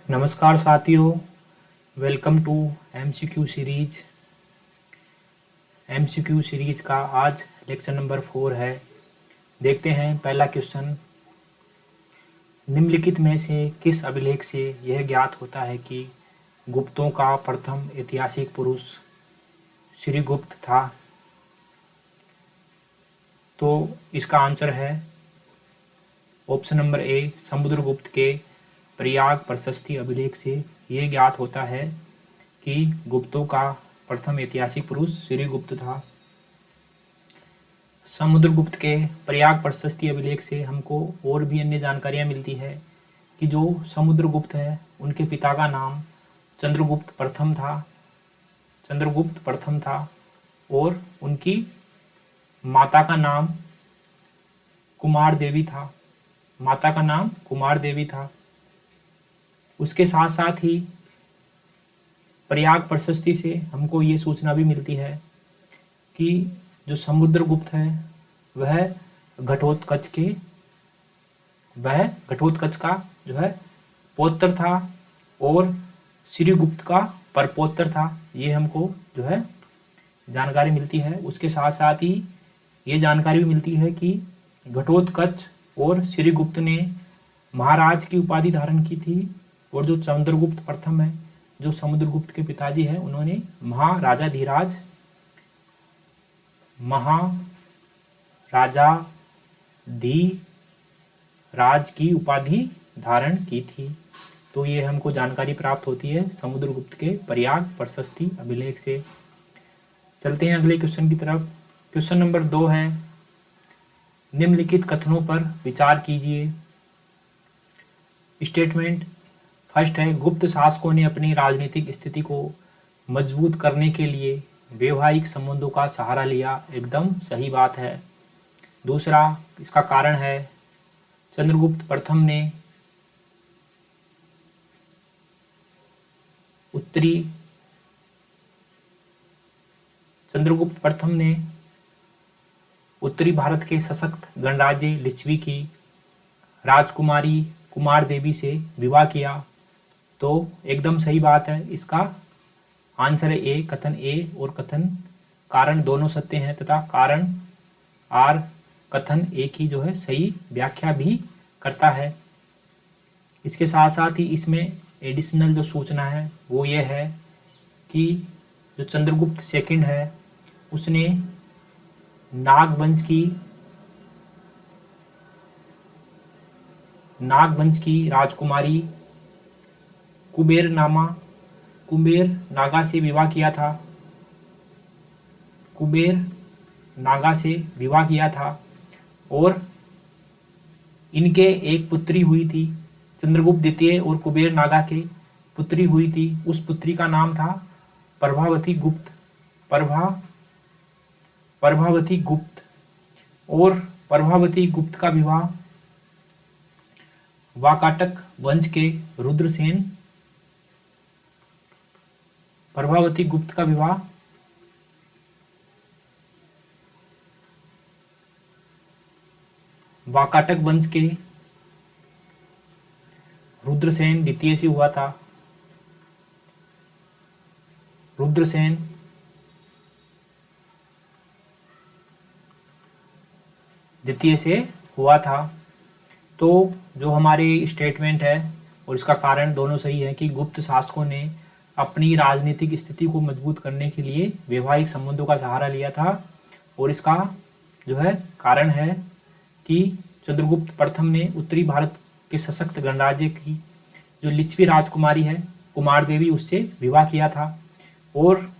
नमस्कार साथियों, welcome to MCQ series. MCQ series का आज लेक्चर नंबर 4 है। देखते हैं पहला क्वेश्चन। निम्नलिखित में से किस अभिलेख से यह ज्ञात होता है कि गुप्तों का प्रथम ऐतिहासिक पुरुष श्रीगुप्त था? तो इसका आंसर है ऑप्शन नंबर ए, समुद्रगुप्त के प्रयाग प्रशस्ति अभिलेख से ये ज्ञात होता है कि गुप्तों का प्रथम ऐतिहासिक पुरुष श्रीगुप्त था। समुद्रगुप्त के प्रयाग प्रशस्ति अभिलेख से हमको और भी अन्य जानकारियां मिलती है कि जो समुद्रगुप्त है उनके पिता का नाम चंद्रगुप्त प्रथम था और उनकी माता का नाम कुमार देवी था। उसके साथ साथ ही प्रयाग प्रशस्ति से हमको ये सूचना भी मिलती है कि जो समुद्रगुप्त है वह घटोत्कच का जो है पौत्र था और श्रीगुप्त का परपौत्र था। ये हमको जो है जानकारी मिलती है। उसके साथ साथ ही ये जानकारी भी मिलती है कि घटोत्कच और श्रीगुप्त ने महाराज की उपाधि धारण की थी और जो चंद्रगुप्त प्रथम है, जो समुद्रगुप्त के पिताजी हैं, उन्होंने महाराजाधिराज की उपाधि धारण की थी। तो ये हमको जानकारी प्राप्त होती है समुद्रगुप्त के प्रयाग प्रशस्ति अभिलेख से। चलते हैं अगले क्वेश्चन की तरफ। क्वेश्चन नंबर 2 है, निम्नलिखित कथनों पर विचार कीजिए। स्टेटमेंट फर्स्ट है, गुप्त शासकों ने अपनी राजनीतिक स्थिति को मजबूत करने के लिए वैवाहिक संबंधों का सहारा लिया। एकदम सही बात है। दूसरा, इसका कारण है चंद्रगुप्त प्रथम ने उत्तरी भारत के सशक्त गणराज्य लिच्छवी की राजकुमारी कुमार देवी से विवाह किया। तो एकदम सही बात है। इसका आंसर है ए, कथन ए और कथन कारण दोनों सत्य हैं तथा कारण आर कथन ए की जो है सही व्याख्या भी करता है। इसके साथ साथ ही इसमें एडिशनल जो सूचना है वो ये है कि जो चंद्रगुप्त सेकंड है उसने नागवंश की राजकुमारी कुबेर नागा से विवाह किया था और इनके एक पुत्री हुई थी। चंद्रगुप्त द्वितीय और कुबेर नागा के पुत्री हुई थी। उस पुत्री का नाम था प्रभावती गुप्त और प्रभावती गुप्त का विवाह वाकाटक वंश के रुद्रसेन वाकाटक वंश के रुद्रसेन द्वितीय से हुआ था। रुद्रसेन द्वितीय से हुआ था। तो जो हमारे स्टेटमेंट है और इसका कारण दोनों सही है कि गुप्त शासकों ने अपनी राजनीतिक स्थिति को मजबूत करने के लिए वैवाहिक संबंधों का सहारा लिया था और इसका जो है कारण है कि चंद्रगुप्त प्रथम ने उत्तरी भारत के सशक्त गणराज्य की जो लिच्छवी राजकुमारी है कुमार देवी, उससे विवाह किया था और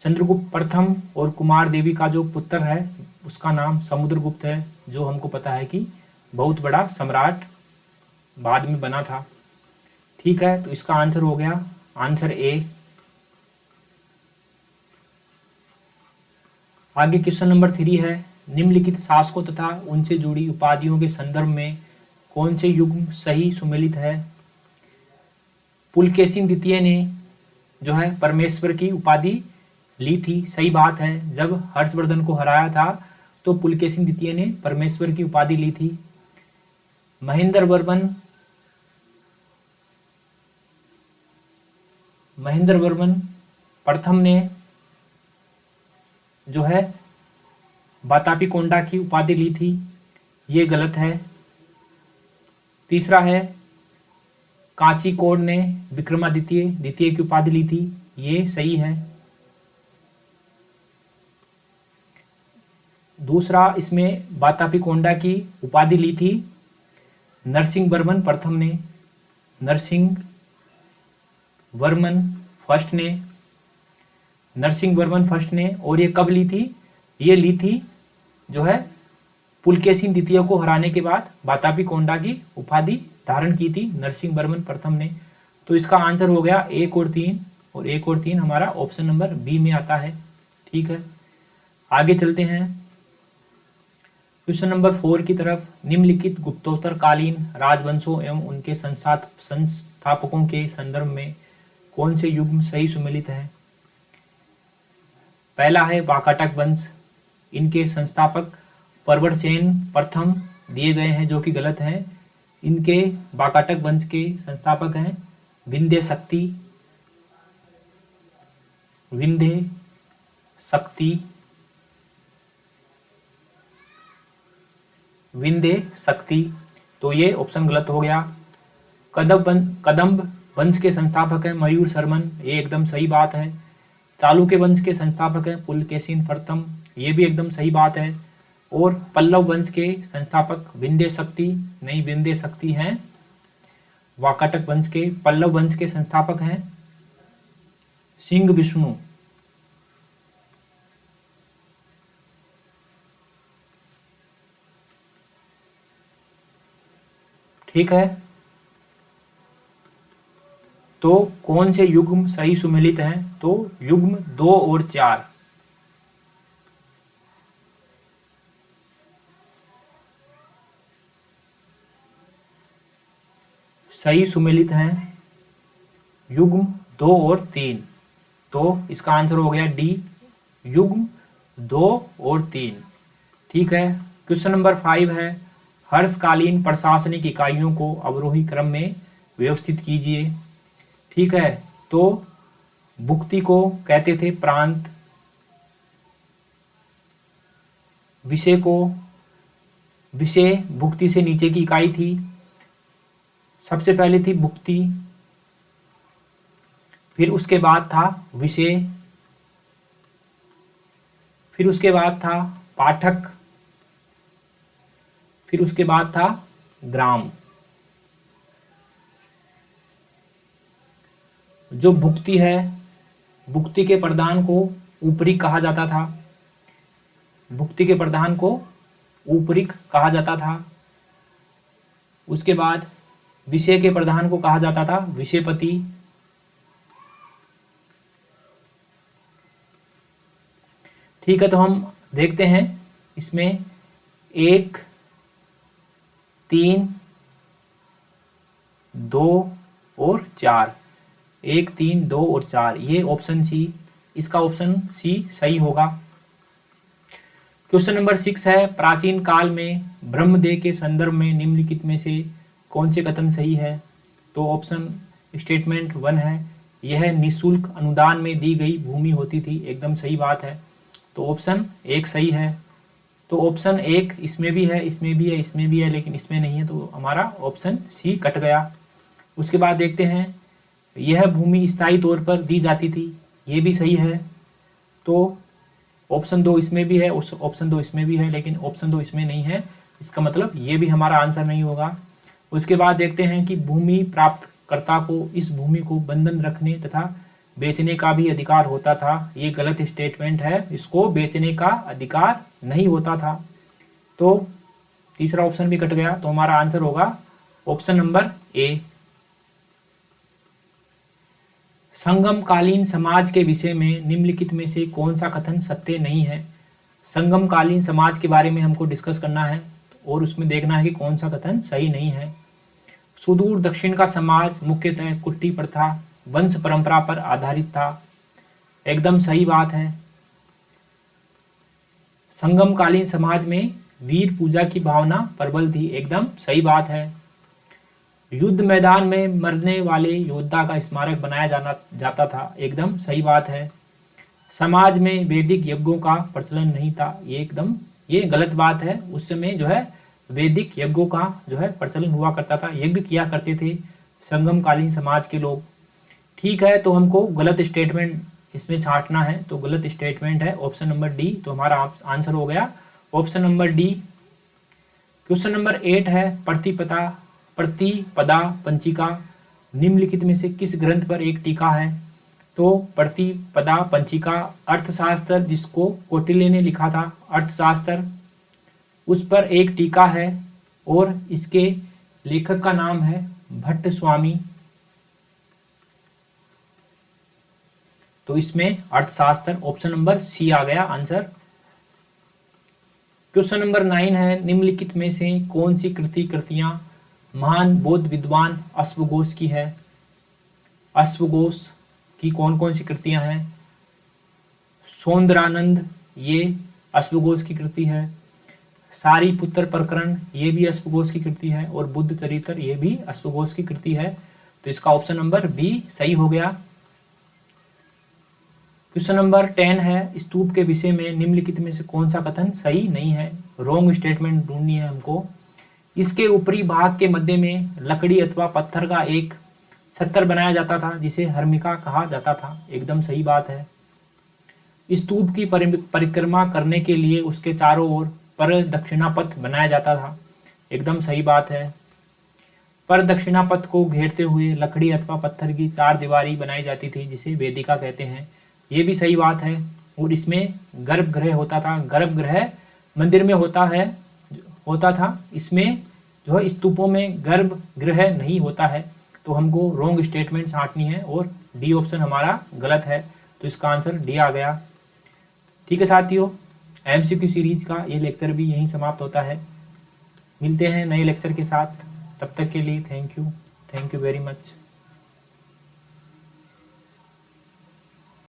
चंद्रगुप्त प्रथम और कुमार देवी का जो पुत्र है उसका नाम समुद्रगुप्त है, जो हमको पता है कि बहुत बड़ा सम्राट बाद में बना था। ठीक है, तो इसका आंसर हो गया आंसर ए। आगे क्वेश्चन नंबर 3 है, निम्नलिखित शासकों तथा उनसे जुड़ी उपाधियों के संदर्भ में कौन से युग्म सही सुमेलित है? पुलकेशिन द्वितीय ने जो है परमेश्वर की उपाधि ली थी। सही बात है। जब हर्षवर्धन को हराया था तो पुलकेशिन द्वितीय ने परमेश्वर की उपाधि ली थी। महेंद्र वर्मन महेंद्र वर्मन प्रथम ने जो है वातापी कोंडा की उपाधि ली थी, ये गलत है। तीसरा है कांचीकोड ने विक्रमादित्य द्वितीय की उपाधि ली थी, ये सही है। दूसरा, इसमें वातापी कोंडा की उपाधि ली थी नरसिंह वर्मन प्रथम ने, नरसिंह वर्मन फर्स्ट ने, नरसिंह वर्मन फर्स्ट ने। और ये कब ली थी? ये ली थी जो है पुलकेशिन द्वितीय को हराने के बाद वातापी कोंडा की उपाधि धारण की थी नरसिंह वर्मन प्रथम ने। तो इसका आंसर हो गया 1 और 3, और 1 और 3 हमारा ऑप्शन नंबर बी में आता है। ठीक है, आगे चलते हैं क्वेश्चन नंबर 4 की तरफ। निम्नलिखित गुप्तोत्तर कालीन राजवंशों एवं उनके संस्थापकों के संदर्भ में कौन से युग्म सही सुमेलित है? पहला है वाकाटक वंश, इनके संस्थापक प्रवरसेन प्रथम दिए गए हैं जो कि गलत है। इनके वाकाटक वंश के संस्थापक हैं विंध्य शक्ति, विंध्य शक्ति, विंध्य शक्ति। तो ये ऑप्शन गलत हो गया। कदम्ब वंश के संस्थापक हैं मयूर शर्मन, ये एकदम सही बात है। चालुक्य वंश के संस्थापक हैं पुलकेशिन प्रथम, ये भी एकदम सही बात है। और पल्लव वंश के संस्थापक विंध्य शक्ति, नहीं विंध्य शक्ति हैं वाकाटक वंश के। पल्लव वंश के संस्थापक हैं सिंह विष्णु। ठीक है, तो कौन से युग्म सही सुमेलित हैं? तो युग्म 2 और 4 सही सुमेलित हैं, युग्म 2 और 3। तो इसका आंसर हो गया डी, युग्म 2 और 3। ठीक है, क्वेश्चन नंबर 5 है हर्षकालीन प्रशासनिक इकाइयों को अवरोही क्रम में व्यवस्थित कीजिए। ठीक है, तो भुक्ति को कहते थे प्रांत, विषय को, विषय भुक्ति से नीचे की इकाई थी। सबसे पहले थी भुक्ति, फिर उसके बाद था विषय, फिर उसके बाद था पाठक, फिर उसके बाद था ग्राम। जो भुक्ति है, भुक्ति के प्रधान को ऊपरी कहा जाता था, भुक्ति के प्रधान को ऊपरिक कहा जाता था। उसके बाद विषय के प्रधान को कहा जाता था विषयपति। ठीक है, तो हम देखते हैं इसमें 1, 3, 2 और 4, 1, 3, 2 और 4, ये ऑप्शन सी, इसका ऑप्शन सी सही होगा। क्वेश्चन नंबर 6 है प्राचीन काल में ब्रह्मदेव के संदर्भ में निम्नलिखित में से कौन से कथन सही है? तो ऑप्शन स्टेटमेंट 1 है, यह निःशुल्क अनुदान में दी गई भूमि होती थी, एकदम सही बात है। तो ऑप्शन 1 सही है। तो ऑप्शन 1 इसमें भी है, इसमें भी है, इसमें भी है, लेकिन इसमें नहीं है, तो हमारा ऑप्शन सी कट गया। उसके बाद देखते हैं यह भूमि स्थायी तौर पर दी जाती थी, ये भी सही है। तो ऑप्शन 2 इसमें भी है, ऑप्शन 2 इसमें भी है, लेकिन ऑप्शन 2 इसमें नहीं है, इसका मतलब ये भी हमारा आंसर नहीं होगा। उसके बाद देखते हैं कि भूमि प्राप्तकर्ता को इस भूमि को बंधन रखने तथा बेचने का भी अधिकार होता था, ये गलत स्टेटमेंट है, इसको बेचने का अधिकार नहीं होता था। तो तीसरा ऑप्शन भी कट गया, तो हमारा आंसर होगा ऑप्शन नंबर ए। संगमकालीन समाज के विषय में निम्नलिखित में से कौन सा कथन सत्य नहीं है? संगमकालीन समाज के बारे में हमको डिस्कस करना है और उसमें देखना है कि कौन सा कथन सही नहीं है। सुदूर दक्षिण का समाज मुख्यतः कुट्टी प्रथा, वंश परंपरा पर आधारित था, एकदम सही बात है। संगमकालीन समाज में वीर पूजा की भावना प्रबल थी, एकदम सही बात है। युद्ध मैदान में मरने वाले योद्धा का स्मारक बनाया जाता था, एकदम सही बात है। समाज में वैदिक यज्ञों का प्रचलन नहीं था, ये गलत बात है। उस समय जो है वैदिक यज्ञों का जो है प्रचलन हुआ करता था, यज्ञ किया करते थे संगमकालीन समाज के लोग। ठीक है, तो हमको गलत स्टेटमेंट इसमें छांटना है, तो गलत स्टेटमेंट है ऑप्शन नंबर डी, तो हमारा आंसर हो गया option number D. Question number 8 है, प्रतिपदा पंचिका निम्नलिखित में से किस ग्रंथ पर एक टीका है? तो प्रतिपदा पंचिका अर्थशास्त्र, जिसको कौटिल्य ने लिखा था, अर्थशास्त्र, उस पर एक टीका है और इसके लेखक का नाम है भट्ट स्वामी। तो इसमें अर्थशास्त्र ऑप्शन नंबर सी आ गया आंसर। क्वेश्चन नंबर 9 है, निम्नलिखित में से कौन सी कृतियां महान बौद्ध विद्वान अश्वघोष की है? अश्वघोष की कौन कौन सी कृतियां हैं? सौंदरानंद, ये अश्वघोष की कृति है। सारीपुत्र प्रकरण, ये भी अश्वघोष की कृति है। और बुद्ध चरित्र, ये भी अश्वघोष की कृति है। तो इसका ऑप्शन नंबर बी सही हो गया। क्वेश्चन नंबर 10 है, स्तूप के विषय में निम्नलिखित में से कौन सा कथन सही नहीं है? रॉन्ग स्टेटमेंट ढूंढनी है हमको। इसके ऊपरी भाग के मध्य में लकड़ी अथवा पत्थर का एक छत्तर बनाया जाता था, जिसे हर्मिका कहा जाता था, एकदम सही बात है। स्तूप की परिक्रमा करने के लिए उसके चारों ओर प्रदक्षिणा पथ बनाया जाता था, एकदम सही बात है। प्रदक्षिणा पथ को घेरते हुए लकड़ी अथवा पत्थर की चार दीवारी बनाई जाती थी, जिसे वेदिका कहते हैं, ये भी सही बात है। और इसमें गर्भगृह होता था, गर्भगृह मंदिर में होता था, इसमें जो है स्तूपों में गर्भगृह नहीं होता है। तो हमको रॉन्ग स्टेटमेंट छांटनी है और डी ऑप्शन हमारा गलत है, तो इसका आंसर डी आ गया। ठीक है साथियों, एमसीक्यू सीरीज का ये लेक्चर भी यहीं समाप्त होता है। मिलते हैं नए लेक्चर के साथ, तब तक के लिए थैंक यू वेरी मच।